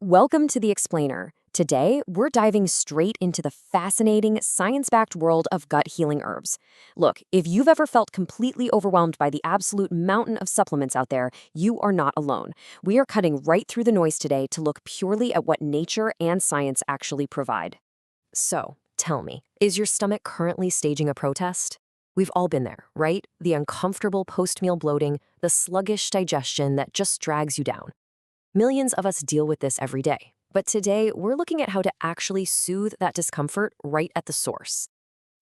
Welcome to The Explainer. Today, we're diving straight into the fascinating, science-backed world of gut healing herbs. Look, if you've ever felt completely overwhelmed by the absolute mountain of supplements out there, you are not alone. We are cutting right through the noise today to look purely at what nature and science actually provide. So, tell me, is your stomach currently staging a protest? We've all been there, right? The uncomfortable post-meal bloating, the sluggish digestion that just drags you down. Millions of us deal with this every day, but today we're looking at how to actually soothe that discomfort right at the source.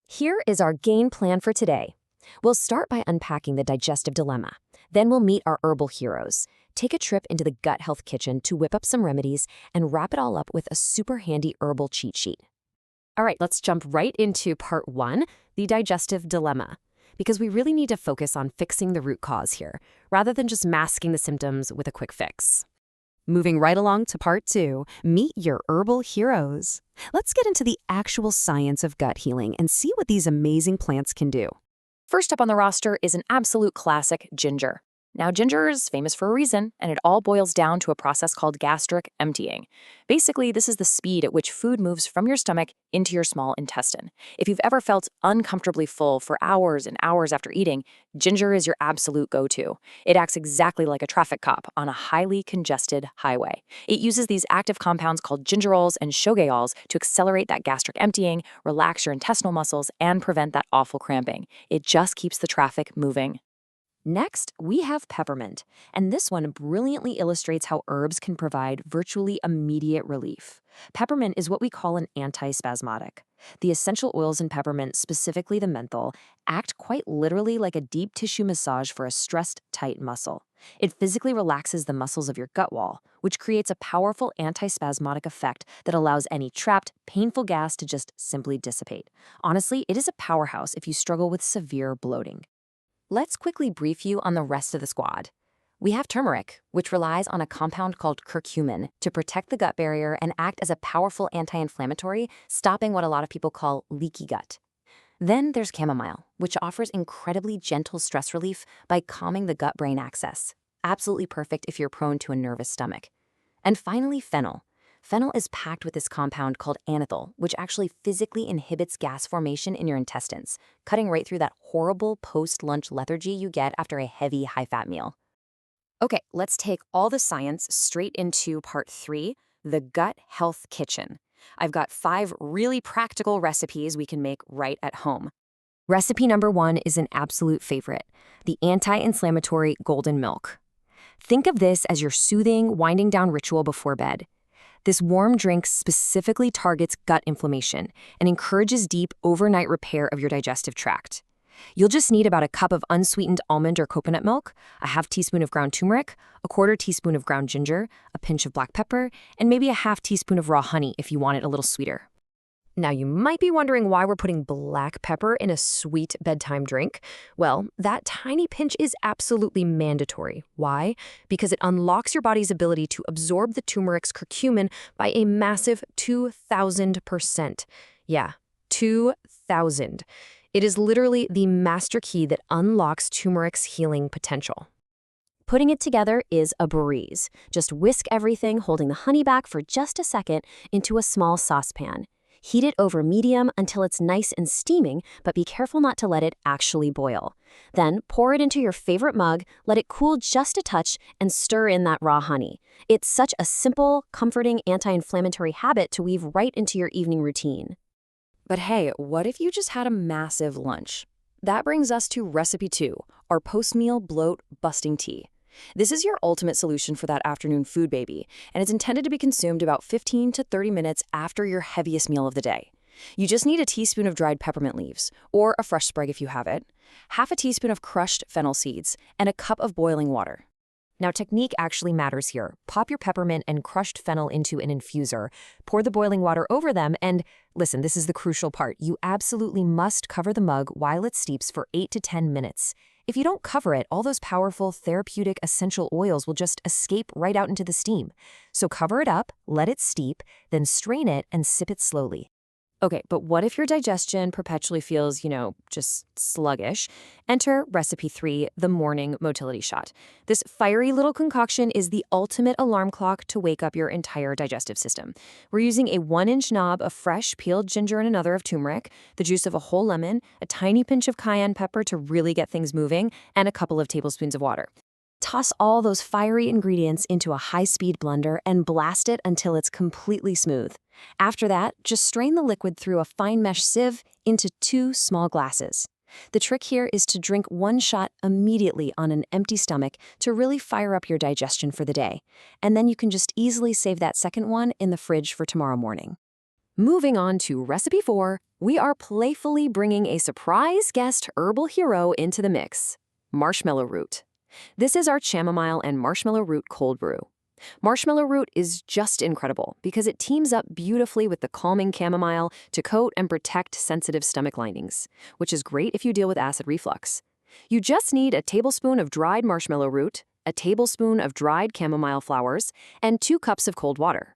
Here is our game plan for today. We'll start by unpacking the digestive dilemma. Then we'll meet our herbal heroes, take a trip into the gut health kitchen to whip up some remedies, and wrap it all up with a super handy herbal cheat sheet. All right, let's jump right into part 1, the digestive dilemma, because we really need to focus on fixing the root cause here, rather than just masking the symptoms with a quick fix. Moving right along to part 2, meet your herbal heroes. Let's get into the actual science of gut healing and see what these amazing plants can do. First up on the roster is an absolute classic, ginger. Now, ginger is famous for a reason, and it all boils down to a process called gastric emptying. Basically, this is the speed at which food moves from your stomach into your small intestine. If you've ever felt uncomfortably full for hours and hours after eating, ginger is your absolute go-to. It acts exactly like a traffic cop on a highly congested highway. It uses these active compounds called gingerols and shogaols to accelerate that gastric emptying, relax your intestinal muscles, and prevent that awful cramping. It just keeps the traffic moving. Next, we have peppermint, and this one brilliantly illustrates how herbs can provide virtually immediate relief. Peppermint is what we call an antispasmodic. The essential oils in peppermint, specifically the menthol, act quite literally like a deep tissue massage for a stressed, tight muscle. It physically relaxes the muscles of your gut wall, which creates a powerful antispasmodic effect that allows any trapped, painful gas to just simply dissipate. Honestly, it is a powerhouse if you struggle with severe bloating. Let's quickly brief you on the rest of the squad. We have turmeric, which relies on a compound called curcumin to protect the gut barrier and act as a powerful anti-inflammatory, stopping what a lot of people call leaky gut. Then there's chamomile, which offers incredibly gentle stress relief by calming the gut-brain axis. Absolutely perfect if you're prone to a nervous stomach. And finally, fennel. Fennel is packed with this compound called anethol, which actually physically inhibits gas formation in your intestines, cutting right through that horrible post-lunch lethargy you get after a heavy, high-fat meal. Okay, let's take all the science straight into part 3, the gut health kitchen. I've got 5 really practical recipes we can make right at home. Recipe number 1 is an absolute favorite, the Anti-Inflammatory Golden Milk. Think of this as your soothing, winding down ritual before bed. This warm drink specifically targets gut inflammation and encourages deep overnight repair of your digestive tract. You'll just need about a cup of unsweetened almond or coconut milk, a half teaspoon of ground turmeric, a quarter teaspoon of ground ginger, a pinch of black pepper, and maybe a half teaspoon of raw honey if you want it a little sweeter. Now, you might be wondering why we're putting black pepper in a sweet bedtime drink. Well, that tiny pinch is absolutely mandatory. Why? Because it unlocks your body's ability to absorb the turmeric's curcumin by a massive 2,000%. Yeah, 2,000. It is literally the master key that unlocks turmeric's healing potential. Putting it together is a breeze. Just whisk everything, holding the honey back for just a second, into a small saucepan. Heat it over medium until it's nice and steaming, but be careful not to let it actually boil. Then pour it into your favorite mug, let it cool just a touch, and stir in that raw honey. It's such a simple, comforting anti-inflammatory habit to weave right into your evening routine. But hey, what if you just had a massive lunch? That brings us to recipe 2, our post-meal bloat-busting tea. This is your ultimate solution for that afternoon food baby, and it's intended to be consumed about 15 to 30 minutes after your heaviest meal of the day. You just need a teaspoon of dried peppermint leaves, or a fresh sprig if you have it, half a teaspoon of crushed fennel seeds, and a cup of boiling water. Now, technique actually matters here. Pop your peppermint and crushed fennel into an infuser, pour the boiling water over them, and listen, this is the crucial part. You absolutely must cover the mug while it steeps for 8 to 10 minutes. If you don't cover it, all those powerful therapeutic essential oils will just escape right out into the steam. So cover it up, let it steep, then strain it and sip it slowly. Okay, but what if your digestion perpetually feels, just sluggish? Enter recipe 3, the morning motility shot. This fiery little concoction is the ultimate alarm clock to wake up your entire digestive system. We're using a 1-inch knob of fresh peeled ginger and another of turmeric, the juice of a whole lemon, a tiny pinch of cayenne pepper to really get things moving, and a couple of tablespoons of water. Toss all those fiery ingredients into a high-speed blender and blast it until it's completely smooth. After that, just strain the liquid through a fine mesh sieve into 2 small glasses. The trick here is to drink 1 shot immediately on an empty stomach to really fire up your digestion for the day. And then you can just easily save that second one in the fridge for tomorrow morning. Moving on to recipe 4, we are playfully bringing a surprise guest herbal hero into the mix: marshmallow root. This is our chamomile and marshmallow root cold brew. Marshmallow root is just incredible because it teams up beautifully with the calming chamomile to coat and protect sensitive stomach linings, which is great if you deal with acid reflux. You just need a tablespoon of dried marshmallow root, a tablespoon of dried chamomile flowers, and 2 cups of cold water.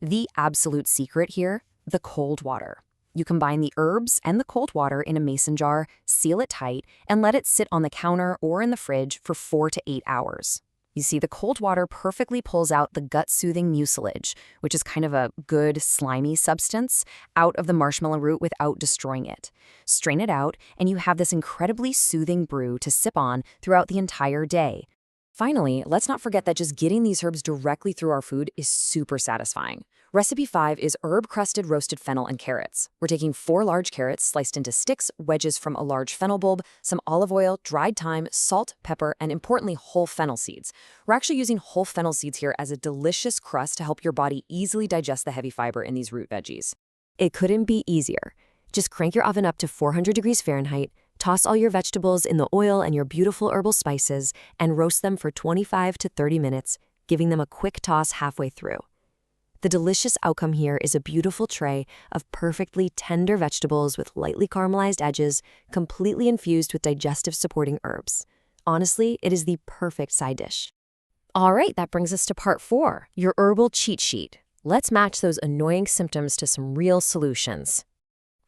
The absolute secret here: the cold water. You combine the herbs and the cold water in a mason jar, seal it tight, and let it sit on the counter or in the fridge for 4 to 8 hours. You see, the cold water perfectly pulls out the gut-soothing mucilage, which is kind of a good, slimy substance, out of the marshmallow root without destroying it. Strain it out, and you have this incredibly soothing brew to sip on throughout the entire day. Finally, let's not forget that just getting these herbs directly through our food is super satisfying. Recipe 5 is herb-crusted roasted fennel and carrots. We're taking 4 large carrots sliced into sticks, wedges from a large fennel bulb, some olive oil, dried thyme, salt, pepper, and importantly, whole fennel seeds. We're actually using whole fennel seeds here as a delicious crust to help your body easily digest the heavy fiber in these root veggies. It couldn't be easier. Just crank your oven up to 400 degrees Fahrenheit, toss all your vegetables in the oil and your beautiful herbal spices, and roast them for 25 to 30 minutes, giving them a quick toss halfway through. The delicious outcome here is a beautiful tray of perfectly tender vegetables with lightly caramelized edges, completely infused with digestive supporting herbs. Honestly, it is the perfect side dish. All right, that brings us to part 4, your herbal cheat sheet. Let's match those annoying symptoms to some real solutions.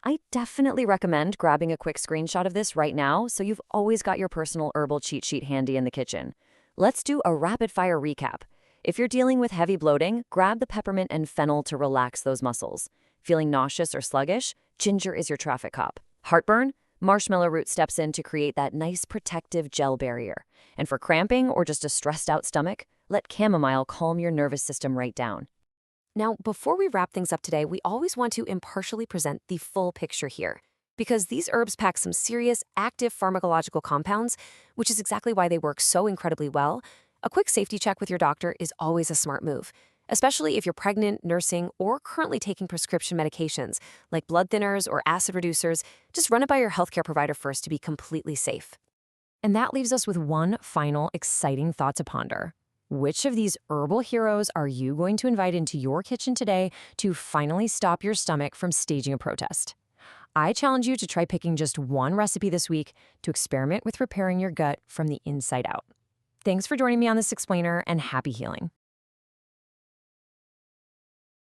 I definitely recommend grabbing a quick screenshot of this right now so you've always got your personal herbal cheat sheet handy in the kitchen. Let's do a rapid-fire recap. If you're dealing with heavy bloating, grab the peppermint and fennel to relax those muscles. Feeling nauseous or sluggish? Ginger is your traffic cop. Heartburn? Marshmallow root steps in to create that nice protective gel barrier. And for cramping or just a stressed-out stomach, let chamomile calm your nervous system right down. Now, before we wrap things up today, we always want to impartially present the full picture here, because these herbs pack some serious active pharmacological compounds, which is exactly why they work so incredibly well. A quick safety check with your doctor is always a smart move, especially if you're pregnant, nursing, or currently taking prescription medications like blood thinners or acid reducers. Just run it by your healthcare provider first to be completely safe. And that leaves us with one final exciting thought to ponder. Which of these herbal heroes are you going to invite into your kitchen today to finally stop your stomach from staging a protest? I challenge you to try picking just one recipe this week to experiment with repairing your gut from the inside out. Thanks for joining me on this explainer, and happy healing.